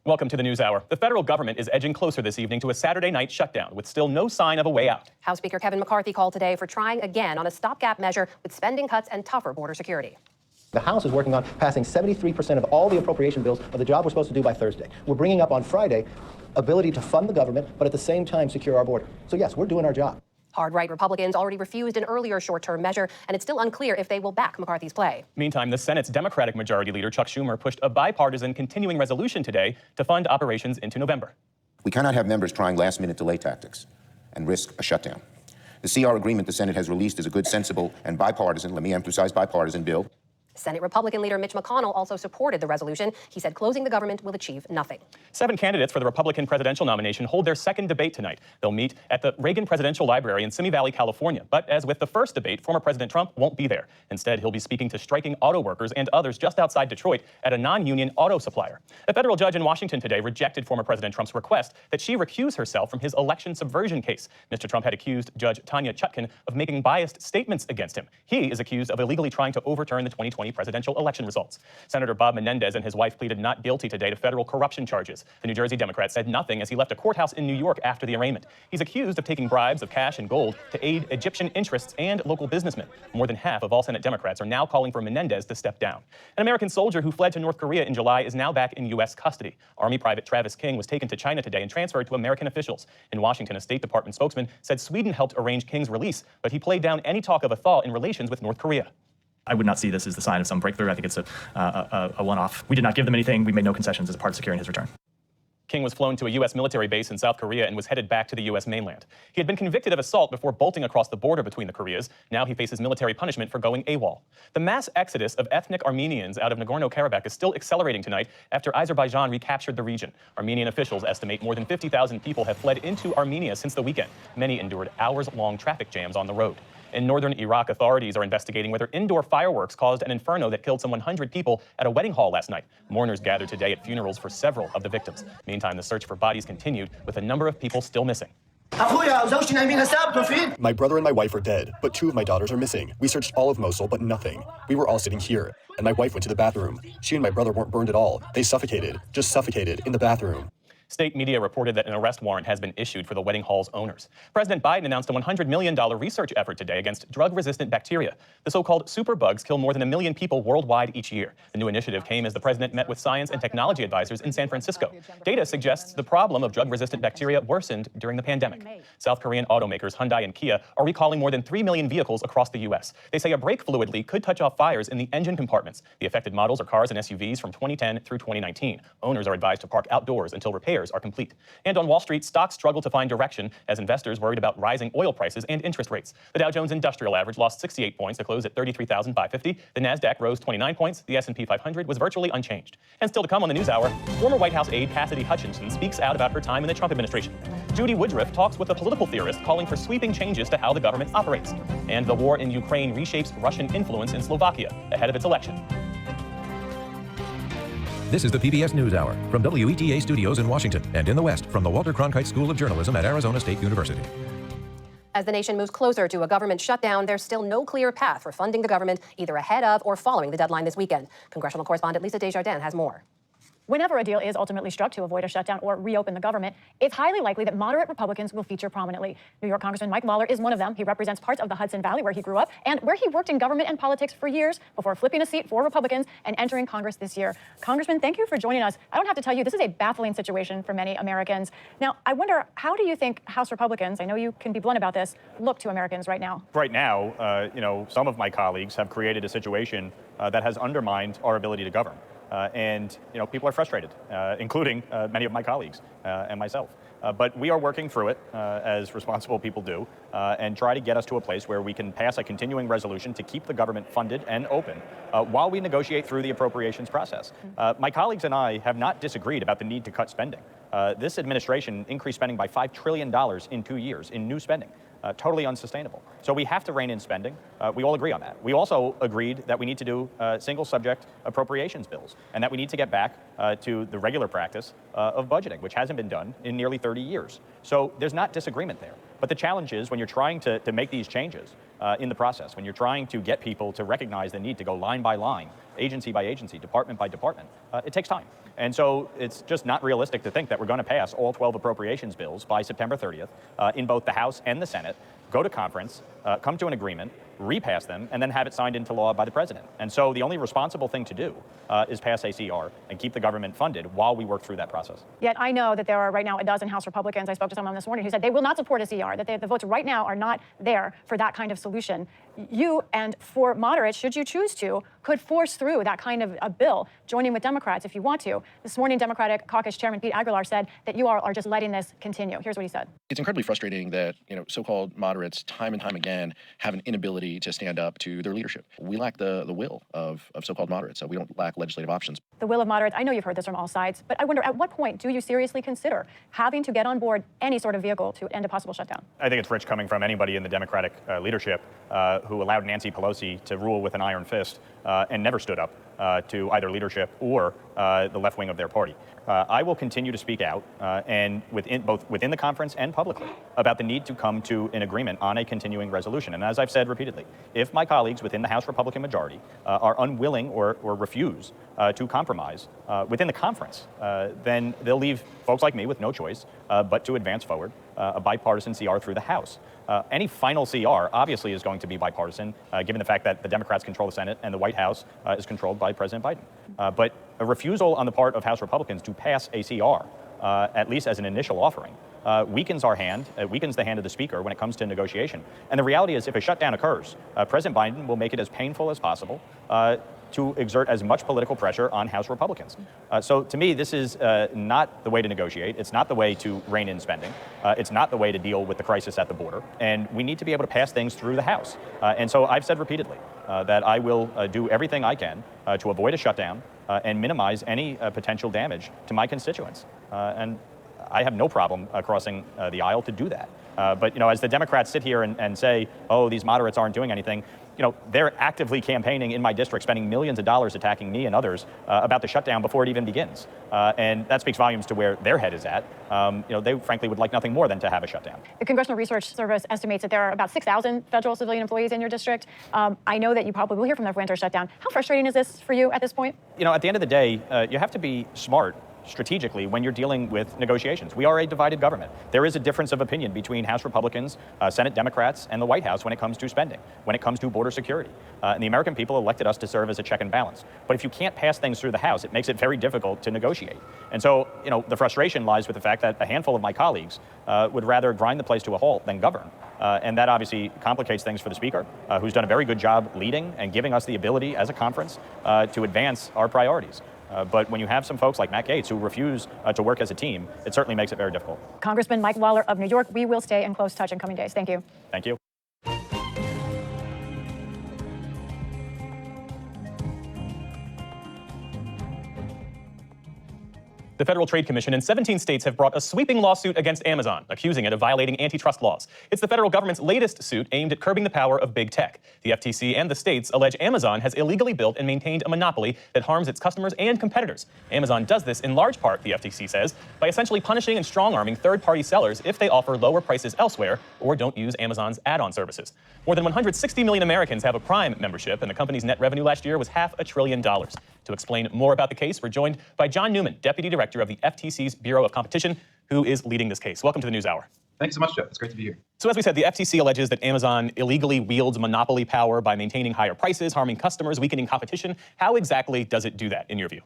Welcome to the News Hour. The federal government is edging closer this evening to a Saturday night shutdown with still no sign of a way out. House Speaker Kevin McCarthy called today for trying again on a stopgap measure with spending cuts and tougher border security. The House is working on passing 73% of all the appropriation bills of the job we're supposed to do by Thursday. We're bringing up on Friday ability to fund the government, but at the same time secure our border. So yes, we're doing our job. Hard-right Republicans already refused an earlier short-term measure, and it's still unclear if they will back McCarthy's play. Meantime, the Senate's Democratic Majority Leader Chuck Schumer pushed a bipartisan continuing resolution today to fund operations into November. We cannot have members trying last-minute delay tactics and risk a shutdown. The CR agreement the Senate has released is a good, sensible, and bipartisan, let me emphasize bipartisan, bill. Senate Republican leader Mitch McConnell also supported the resolution. He said closing the government will achieve nothing. 7 candidates for the Republican presidential nomination hold their second debate tonight. They'll meet at the Reagan Presidential Library in Simi Valley, California. But as with the first debate, former President Trump won't be there. Instead, he'll be speaking to striking auto workers and others just outside Detroit at a non-union auto supplier. A federal judge in Washington today rejected former President Trump's request that she recuse herself from his election subversion case. Mr. Trump had accused Judge Tanya Chutkan of making biased statements against him. He is accused of illegally trying to overturn the 2020 presidential election results. Senator Bob Menendez and his wife pleaded not guilty today to federal corruption charges. The New Jersey Democrat said nothing as he left a courthouse in New York after the arraignment. He's accused of taking bribes of cash and gold to aid Egyptian interests and local businessmen. More than half of all Senate Democrats are now calling for Menendez to step down. An American soldier who fled to North Korea in July is now back in U.S. custody. Army Private Travis King was taken to China today and transferred to American officials. In Washington, a State Department spokesman said Sweden helped arrange King's release, but he played down any talk of a thaw in relations with North Korea. I would not see this as the sign of some breakthrough. I think it's a one-off. We did not give them anything. We made no concessions as a part of securing his return. King was flown to a U.S. military base in South Korea and was headed back to the U.S. mainland. He had been convicted of assault before bolting across the border between the Koreas. Now he faces military punishment for going AWOL. The mass exodus of ethnic Armenians out of Nagorno-Karabakh is still accelerating tonight after Azerbaijan recaptured the region. Armenian officials estimate more than 50,000 people have fled into Armenia since the weekend. Many endured hours-long traffic jams on the road. In northern Iraq, authorities are investigating whether indoor fireworks caused an inferno that killed some 100 people at a wedding hall last night. Mourners gathered today at funerals for several of the victims. Meantime, the search for bodies continued, with a number of people still missing. My brother and my wife are dead, but 2 of my daughters are missing. We searched all of Mosul, but nothing. We were all sitting here, and my wife went to the bathroom. She and my brother weren't burned at all. They suffocated, just suffocated, in the bathroom. State media reported that an arrest warrant has been issued for the wedding hall's owners. President Biden announced a $100 million research effort today against drug-resistant bacteria. The so-called superbugs kill more than 1 million people worldwide each year. The new initiative came as the president met with science and technology advisors in San Francisco. Data suggests the problem of drug-resistant bacteria worsened during the pandemic. South Korean automakers Hyundai and Kia are recalling more than 3 million vehicles across the U.S. They say a brake fluid leak could touch off fires in the engine compartments. The affected models are cars and SUVs from 2010 through 2019. Owners are advised to park outdoors until repairs are complete. And on Wall Street, stocks struggle to find direction as investors worried about rising oil prices and interest rates. The Dow Jones Industrial Average lost 68 points to close at 33,550. The Nasdaq rose 29 points. The S&P 500 was virtually unchanged. And still to come on the News Hour, former White House aide Cassidy Hutchinson speaks out about her time in the Trump administration. Judy Woodruff talks with a political theorist calling for sweeping changes to how the government operates. And the war in Ukraine reshapes Russian influence in Slovakia ahead of its election. This is the PBS NewsHour from WETA Studios in Washington and in the West from the Walter Cronkite School of Journalism at Arizona State University. As the nation moves closer to a government shutdown, there's still no clear path for funding the government, either ahead of or following the deadline this weekend. Congressional correspondent Lisa Desjardins has more. Whenever a deal is ultimately struck to avoid a shutdown or reopen the government, it's highly likely that moderate Republicans will feature prominently. New York Congressman Mike Lawler is one of them. He represents parts of the Hudson Valley where he grew up and where he worked in government and politics for years before flipping a seat for Republicans and entering Congress this year. Congressman, thank you for joining us. I don't have to tell you, this is a baffling situation for many Americans. Now, I wonder, how do you think House Republicans, I know you can be blunt about this, look to Americans right now? Right now, some of my colleagues have created a situation that has undermined our ability to govern. And people are frustrated, including many of my colleagues and myself. But we are working through it, as responsible people do, and try to get us to a place where we can pass a continuing resolution to keep the government funded and open while we negotiate through the appropriations process. My colleagues and I have not disagreed about the need to cut spending. This administration increased spending by $5 trillion in 2 years in new spending. Totally unsustainable. So we have to rein in spending. We all agree on that. We also agreed that we need to do single subject appropriations bills and that we need to get back to the regular practice of budgeting, which hasn't been done in nearly 30 years. So there's not disagreement there. But the challenge is when you're trying to make these changes in the process, when you're trying to get people to recognize the need to go line by line agency by agency, department by department, it takes time. And so it's just not realistic to think that we're going to pass all 12 appropriations bills by September 30th in both the House and the Senate, go to conference, come to an agreement, repass them, and then have it signed into law by the president. And so the only responsible thing to do is pass a CR and keep the government funded while we work through that process. Yet I know that there are right now a dozen House Republicans. I spoke to someone this morning who said they will not support a CR, that the votes right now are not there for that kind of solution. You, and for moderates, should you choose to, could force through that kind of a bill, joining with Democrats if you want to. This morning, Democratic Caucus Chairman Pete Aguilar said that you are just letting this continue. Here's what he said. It's incredibly frustrating that, so-called moderates time and time again have an inability to stand up to their leadership. We lack the will of so-called moderates. So we don't lack legislative options. The will of moderates, I know you've heard this from all sides, but I wonder at what point do you seriously consider having to get on board any sort of vehicle to end a possible shutdown? I think it's rich coming from anybody in the Democratic leadership who allowed Nancy Pelosi to rule with an iron fist and never stood up to either leadership or the left wing of their party. I will continue to speak out and both within the conference and publicly about the need to come to an agreement on a continuing resolution. And as I've said repeatedly, if my colleagues within the House Republican majority are unwilling or refuse to compromise within the conference, then they'll leave folks like me with no choice but to advance forward a bipartisan CR through the House. Any final CR obviously is going to be bipartisan, given the fact that the Democrats control the Senate and the White House is controlled by President Biden. But a refusal on the part of House Republicans to pass a CR, at least as an initial offering, weakens our hand, weakens the hand of the Speaker when it comes to negotiation. And the reality is, if a shutdown occurs, President Biden will make it as painful as possible to exert as much political pressure on House Republicans. So to me, this is not the way to negotiate. It's not the way to rein in spending. It's not the way to deal with the crisis at the border. And we need to be able to pass things through the House. And so I've said repeatedly that I will do everything I can to avoid a shutdown and minimize any potential damage to my constituents. And I have no problem crossing the aisle to do that. But as the Democrats sit here and say, oh, these moderates aren't doing anything, they're actively campaigning in my district, spending millions of dollars attacking me and others about the shutdown before it even begins. And that speaks volumes to where their head is at. They frankly would like nothing more than to have a shutdown. The Congressional Research Service estimates that there are about 6,000 federal civilian employees in your district. I know that you probably will hear from them if we enter a shutdown. How frustrating is this for you at this point? At the end of the day, you have to be smart strategically when you're dealing with negotiations. We are a divided government. There is a difference of opinion between House Republicans, Senate Democrats, and the White House when it comes to spending, when it comes to border security. And the American people elected us to serve as a check and balance. But if you can't pass things through the House, it makes it very difficult to negotiate. And so, the frustration lies with the fact that a handful of my colleagues would rather grind the place to a halt than govern. And that obviously complicates things for the Speaker, who's done a very good job leading and giving us the ability as a conference to advance our priorities. But when you have some folks like Matt Gaetz who refuse to work as a team, it certainly makes it very difficult. Congressman Mike Waller of New York, we will stay in close touch in coming days. Thank you. Thank you. The Federal Trade Commission and 17 states have brought a sweeping lawsuit against Amazon, accusing it of violating antitrust laws. It's the federal government's latest suit aimed at curbing the power of big tech. The FTC and the states allege Amazon has illegally built and maintained a monopoly that harms its customers and competitors. Amazon does this in large part, the FTC says, by essentially punishing and strong-arming third-party sellers if they offer lower prices elsewhere or don't use Amazon's add-on services. More than 160 million Americans have a Prime membership, and the company's net revenue last year was $500 billion. To explain more about the case, we're joined by John Newman, Deputy Director of the FTC's Bureau of Competition, who is leading this case. Welcome to the NewsHour. Thanks so much, Jeff. It's great to be here. So as we said, the FTC alleges that Amazon illegally wields monopoly power by maintaining higher prices, harming customers, weakening competition. How exactly does it do that, in your view?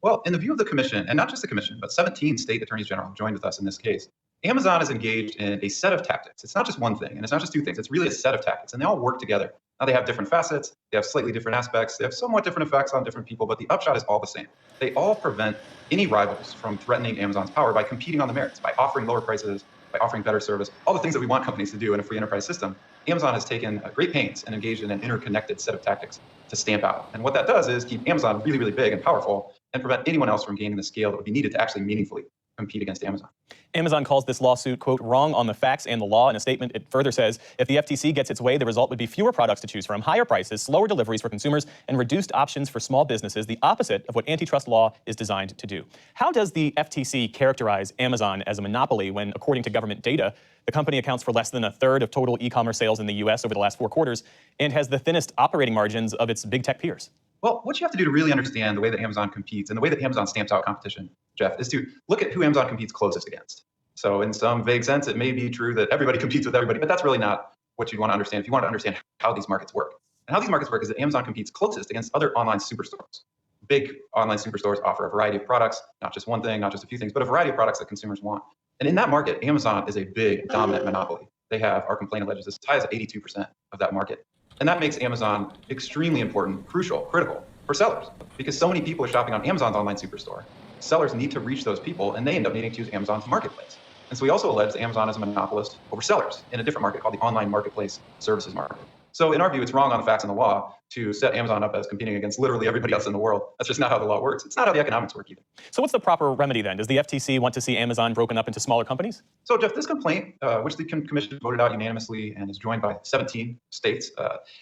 Well, in the view of the Commission, and not just the Commission, but 17 state attorneys general have joined with us in this case, Amazon is engaged in a set of tactics. It's not just one thing, and it's not just two things. It's really a set of tactics, and they all work together. Now, they have different facets. They have slightly different aspects. They have somewhat different effects on different people, but the upshot is all the same. They all prevent any rivals from threatening Amazon's power by competing on the merits, by offering lower prices, by offering better service, all the things that we want companies to do in a free enterprise system. Amazon has taken great pains and engaged in an interconnected set of tactics to stamp out. And what that does is keep Amazon really, really big and powerful and prevent anyone else from gaining the scale that would be needed to actually meaningfully compete against Amazon. Amazon calls this lawsuit, quote, wrong on the facts and the law. In a statement, it further says, if the FTC gets its way, the result would be fewer products to choose from, higher prices, slower deliveries for consumers, and reduced options for small businesses, the opposite of what antitrust law is designed to do. How does the FTC characterize Amazon as a monopoly when, according to government data, The company accounts for less than a third of total e-commerce sales in the U.S. over the last 4 quarters and has the thinnest operating margins of its big tech peers. Well, what you have to do to really understand the way that Amazon competes and the way that Amazon stamps out competition, Jeff, is to look at who Amazon competes closest against. So in some vague sense, it may be true that everybody competes with everybody, but that's really not what you want to understand if you want to understand how these markets work. And how these markets work is that Amazon competes closest against other online superstores. Big online superstores offer a variety of products, not just one thing, not just a few things, but a variety of products that consumers want. And in that market, Amazon is a big, dominant monopoly. They have, our complaint alleges, as high as 82% of that market. And that makes Amazon extremely important, crucial, critical for sellers, because so many people are shopping on Amazon's online superstore. Sellers need to reach those people, and they end up needing to use Amazon's marketplace. And so we also allege that Amazon is a monopolist over sellers in a different market called the online marketplace services market. So in our view, it's wrong on the facts and the law to set Amazon up as competing against literally everybody else in the world. That's just not how the law works. It's not how the economics work either. So what's the proper remedy then? Does the FTC want to see Amazon broken up into smaller companies? So Jeff, this complaint, which the commission voted out unanimously and is joined by 17 states,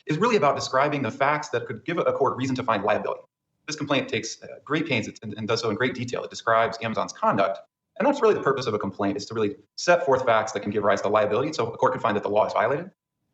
is really about describing the facts that could give a court reason to find liability. This complaint takes great pains and does so in great detail. It describes Amazon's conduct. And that's really the purpose of a complaint, is to really set forth facts that can give rise to liability so a court can find that the law is violated.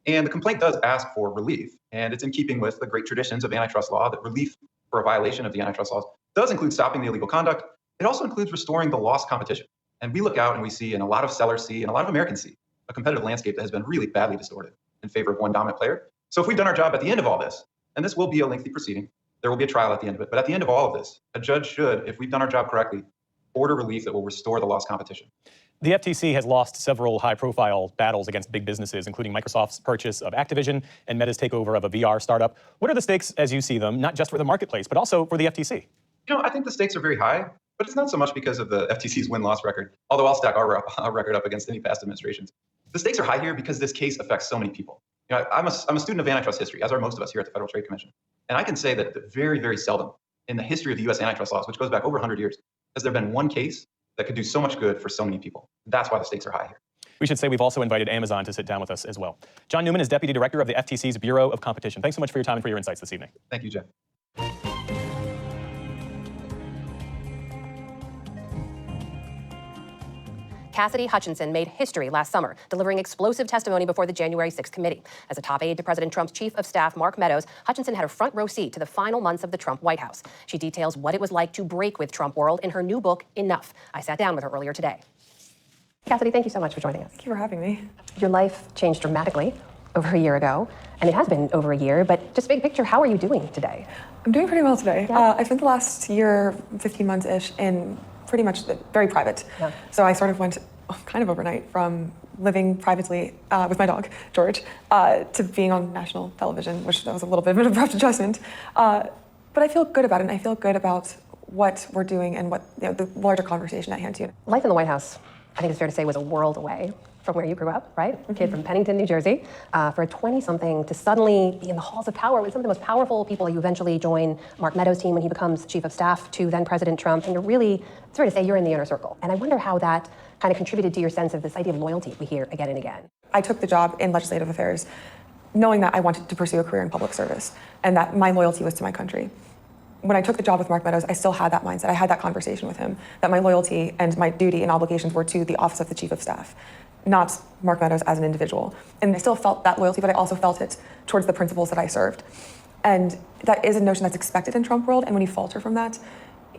And the complaint does ask for relief, and it's in keeping with the great traditions of antitrust law that relief for a violation of the antitrust laws does include stopping the illegal conduct. It also includes restoring the lost competition. And we look out and we see, and a lot of sellers see, and a lot of Americans see, a competitive landscape that has been really badly distorted in favor of one dominant player. So if we've done our job at the end of all this, and this will be a lengthy proceeding, there will be a trial at the end of it, but at the end of all of this, a judge should, if we've done our job correctly, order relief that will restore the lost competition. The FTC has lost several high-profile battles against big businesses, including Microsoft's purchase of Activision and Meta's takeover of a VR startup. What are the stakes, as you see them, not just for the marketplace, but also for the FTC? I think the stakes are very high, but it's not so much because of the FTC's win-loss record, although I'll stack our record up against any past administrations. The stakes are high here because this case affects so many people. I'm a student of antitrust history, as are most of us here at the Federal Trade Commission. And I can say that very, very seldom in the history of the U.S. antitrust laws, which goes back over 100 years, has there been one case that could do so much good for so many people. That's why the stakes are high here. We should say we've also invited Amazon to sit down with us as well. John Newman is Deputy Director of the FTC's Bureau of Competition. Thanks so much for your time and for your insights this evening. Thank you, Jeff. Cassidy Hutchinson made history last summer, delivering explosive testimony before the January 6th committee. As a top aide to President Trump's chief of staff, Mark Meadows, Hutchinson had a front row seat to the final months of the Trump White House. She details what it was like to break with Trump world in her new book, Enough. I sat down with her earlier today. Cassidy, thank you so much for joining us. Thank you for having me. Your life changed dramatically over a year ago, and it has been over a year, but just big picture, how are you doing today? I'm doing pretty well today. Yeah. I spent the last year, 15 months-ish, in pretty much very private. Yeah. So I sort of went kind of overnight from living privately with my dog, George, to being on national television, which that was a little bit of an abrupt adjustment. But I feel good about it, and I feel good about what we're doing and what the larger conversation at hand too. Life in the White House, I think it's fair to say, was a world away from where you grew up, right? A kid from Pennington, New Jersey. For a 20-something to suddenly be in the halls of power with some of the most powerful people. You eventually join Mark Meadows' team when he becomes chief of staff to then President Trump, and it's fair to say you're in the inner circle. And I wonder how that kind of contributed to your sense of this idea of loyalty we hear again and again. I took the job in legislative affairs knowing that I wanted to pursue a career in public service and that my loyalty was to my country. When I took the job with Mark Meadows, I still had that mindset. I had that conversation with him, that my loyalty and my duty and obligations were to the office of the chief of staff, not Mark Meadows as an individual. And I still felt that loyalty, but I also felt it towards the principles that I served. And that is a notion that's expected in Trump world, and when you falter from that,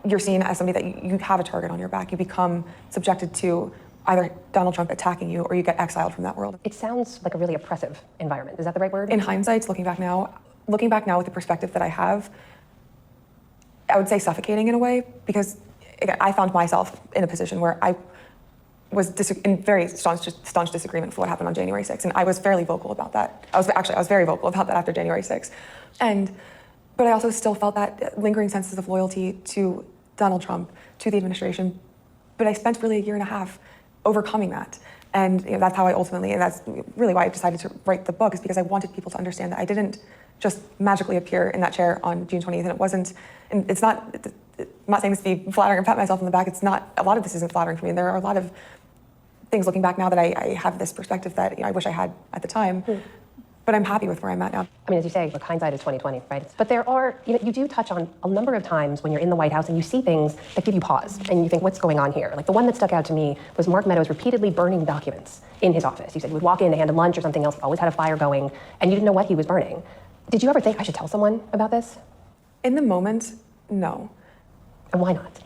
you're seen as somebody that you have a target on your back. You become subjected to either Donald Trump attacking you or you get exiled from that world. It sounds like a really oppressive environment. Is that the right word? In hindsight, looking back now with the perspective that I have, I would say suffocating in a way, because again, I found myself in a position where I was in very staunch disagreement for what happened on January 6th, and I was fairly vocal about that. I was very vocal about that after January 6th. But I also still felt that lingering sense of loyalty to Donald Trump, to the administration. But I spent really a year and a half overcoming that. And that's how I ultimately, and that's really why I decided to write the book, is because I wanted people to understand that I didn't just magically appear in that chair on June 20th, and it wasn't, and it's not, I'm not saying this to be flattering or pat myself on the back, it's not, a lot of this isn't flattering for me, and there are a lot of things looking back now that I have this perspective that I wish I had at the time. but I'm happy with where I'm at now. I mean, as you say, look, hindsight is 20/20, right? But there are, you do touch on a number of times when you're in the White House and you see things that give you pause and you think, what's going on here? Like the one that stuck out to me was Mark Meadows repeatedly burning documents in his office. You said you would walk in to hand him lunch or something else, always had a fire going, and you didn't know what he was burning. Did you ever think I should tell someone about this? In the moment, no. And why not?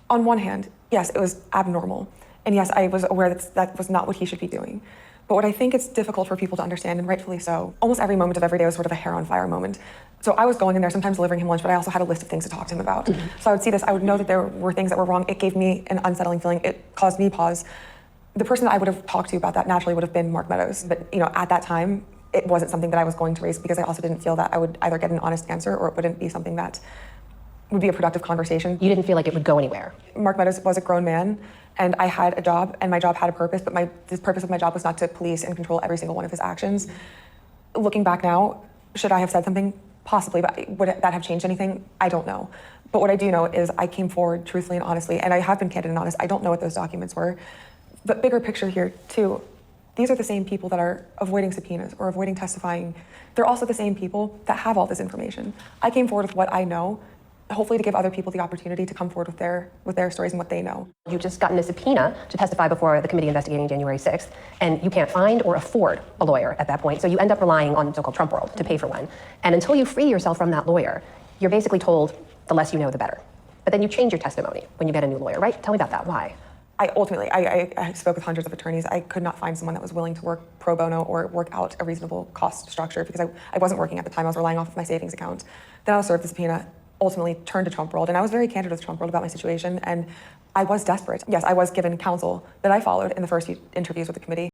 On one hand, yes, it was abnormal. And yes, I was aware that that was not what he should be doing. But what I think it's difficult for people to understand, and rightfully so, almost every moment of every day was sort of a hair on fire moment. So I was going in there, sometimes delivering him lunch, but I also had a list of things to talk to him about. So I would see this, I would know that there were things that were wrong. It gave me an unsettling feeling. It caused me pause. The person that I would have talked to about that naturally would have been Mark Meadows. But at that time, it wasn't something that I was going to raise because I also didn't feel that I would either get an honest answer or it wouldn't be something that would be a productive conversation. You didn't feel like it would go anywhere? Mark Meadows was a grown man, and I had a job, and my job had a purpose, but the purpose of my job was not to police and control every single one of his actions. Looking back now, should I have said something? Possibly, but would that have changed anything? I don't know. But what I do know is I came forward truthfully and honestly, and I have been candid and honest. I don't know what those documents were. But bigger picture here, too, these are the same people that are avoiding subpoenas or avoiding testifying. They're also the same people that have all this information. I came forward with what I know, hopefully to give other people the opportunity to come forward with their stories and what they know. You've just gotten a subpoena to testify before the committee investigating January 6th, and you can't find or afford a lawyer at that point, so you end up relying on so-called Trump world to pay for one. And until you free yourself from that lawyer, you're basically told the less you know, the better. But then you change your testimony when you get a new lawyer, right? Tell me about that. Why? I spoke with hundreds of attorneys. I could not find someone that was willing to work pro bono or work out a reasonable cost structure because I wasn't working at the time. I was relying off of my savings account. Then I was served the subpoena, ultimately turned to Trump world, and I was very candid with Trump world about my situation, and I was desperate. Yes, I was given counsel that I followed in the first interviews with the committee.